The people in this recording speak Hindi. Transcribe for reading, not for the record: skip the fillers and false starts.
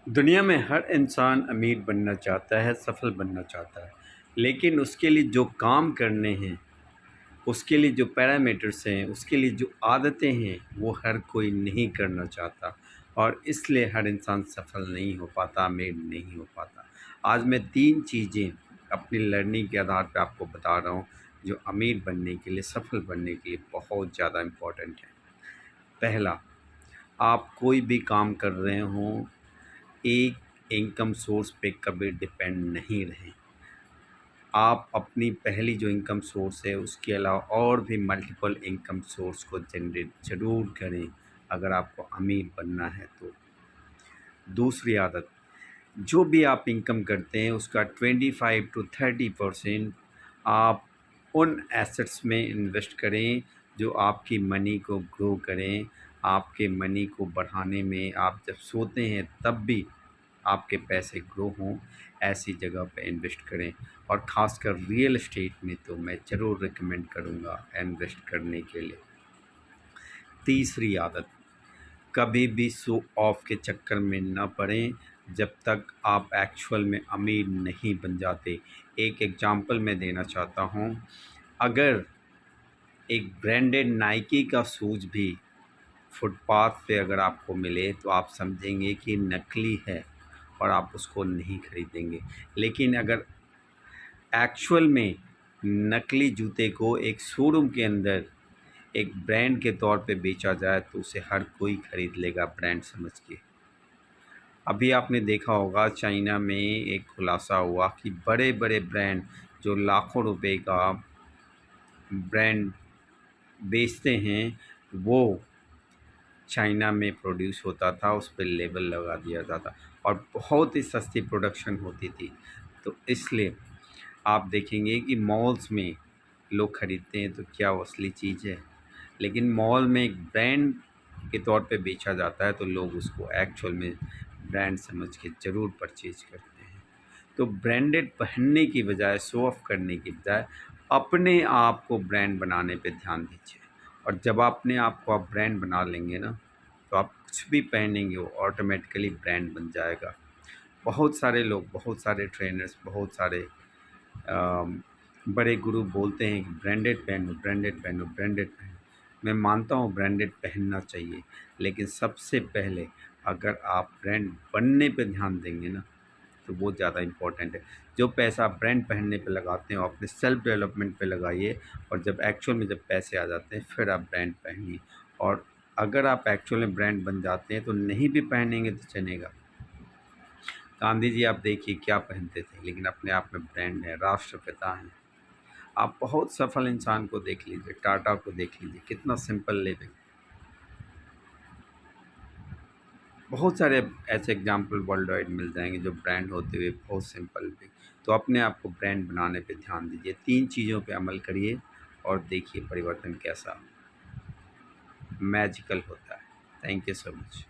दुनिया में हर इंसान अमीर बनना चाहता है, सफल बनना चाहता है। लेकिन उसके लिए जो काम करने हैं, उसके लिए जो पैरामीटर्स हैं, उसके लिए जो आदतें हैं, वो हर कोई नहीं करना चाहता और इसलिए हर इंसान सफल नहीं हो पाता, अमीर नहीं हो पाता। आज मैं 3 चीज़ें अपनी लर्निंग के आधार पे आपको बता रहा हूँ, जो अमीर बनने के लिए, सफल बनने के लिए बहुत ज़्यादा इम्पोर्टेंट है। पहला, आप कोई भी काम कर रहे हों, एक इनकम सोर्स पे कभी डिपेंड नहीं रहें। आप अपनी पहली जो इनकम सोर्स है उसके अलावा और भी मल्टीपल इनकम सोर्स को जनरेट ज़रूर करें अगर आपको अमीर बनना है तो। दूसरी आदत, जो भी आप इनकम करते हैं उसका 25 टू 30% आप उन एसेट्स में इन्वेस्ट करें जो आपकी मनी को ग्रो करें, आपके मनी को बढ़ाने में। आप जब सोते हैं तब भी आपके पैसे ग्रो हों, ऐसी जगह पे इन्वेस्ट करें। और ख़ासकर रियल एस्टेट में तो मैं ज़रूर रिकमेंड करूँगा इन्वेस्ट करने के लिए। तीसरी आदत, कभी भी शो ऑफ के चक्कर में ना पड़ें जब तक आप एक्चुअल में अमीर नहीं बन जाते। एक एग्जांपल मैं देना चाहता हूँ, अगर एक ब्रांडेड नाइकी का शूज़ भी फुटपाथ पे अगर आपको मिले तो आप समझेंगे कि नकली है और आप उसको नहीं खरीदेंगे। लेकिन अगर एक्चुअल में नकली जूते को एक शोरूम के अंदर एक ब्रांड के तौर पे बेचा जाए तो उसे हर कोई खरीद लेगा ब्रांड समझ के। अभी आपने देखा होगा चाइना में एक खुलासा हुआ कि बड़े बड़े ब्रांड जो लाखों रुपए का ब्रांड बेचते हैं, वो चाइना में प्रोड्यूस होता था, उस पे लेबल लगा दिया जाता और बहुत ही सस्ती प्रोडक्शन होती थी। तो इसलिए आप देखेंगे कि मॉल्स में लोग ख़रीदते हैं तो क्या वो असली चीज़ है, लेकिन मॉल में एक ब्रांड के तौर पे बेचा जाता है तो लोग उसको एक्चुअल में ब्रांड समझ के ज़रूर परचेज करते हैं। तो ब्रांडेड पहनने की बजाय, शो ऑफ करने की बजाय अपने आप को ब्रांड बनाने पे ध्यान दीजिए। और जब अपने आप को आप ब्रांड बना लेंगे ना, तो आप कुछ भी पहनेंगे वो ऑटोमेटिकली ब्रांड बन जाएगा। बहुत सारे लोग, बहुत सारे ट्रेनर्स, बहुत सारे बड़े गुरु बोलते हैं कि ब्रांडेड पहनो, ब्रांडेड पहनो, ब्रांडेड पहनो। मैं मानता हूँ ब्रांडेड पहनना चाहिए, लेकिन सबसे पहले अगर आप ब्रांड बनने पे ध्यान देंगे ना, तो वो ज़्यादा इम्पोर्टेंट है। जो पैसा आप ब्रांड पहनने पे लगाते हो अपने सेल्फ डेवलपमेंट पे लगाइए, और जब एक्चुअल में जब पैसे आ जाते हैं फिर आप ब्रांड पहनिए। और अगर आप एक्चुअल में ब्रांड बन जाते हैं तो नहीं भी पहनेंगे तो चलेगा। गांधी जी आप देखिए क्या पहनते थे, लेकिन अपने आप में ब्रांड है, राष्ट्रपिता हैं। आप बहुत सफल इंसान को देख लीजिए, टाटा को देख लीजिए, कितना सिंपल लिविंग। बहुत सारे ऐसे एग्जाम्पल वर्ल्ड वाइड मिल जाएंगे जो ब्रांड होते हुए बहुत सिंपल भी। तो अपने आप को ब्रांड बनाने पे ध्यान दीजिए, 3 चीज़ों पे अमल करिए और देखिए परिवर्तन कैसा मैजिकल होता है। Thank you so much.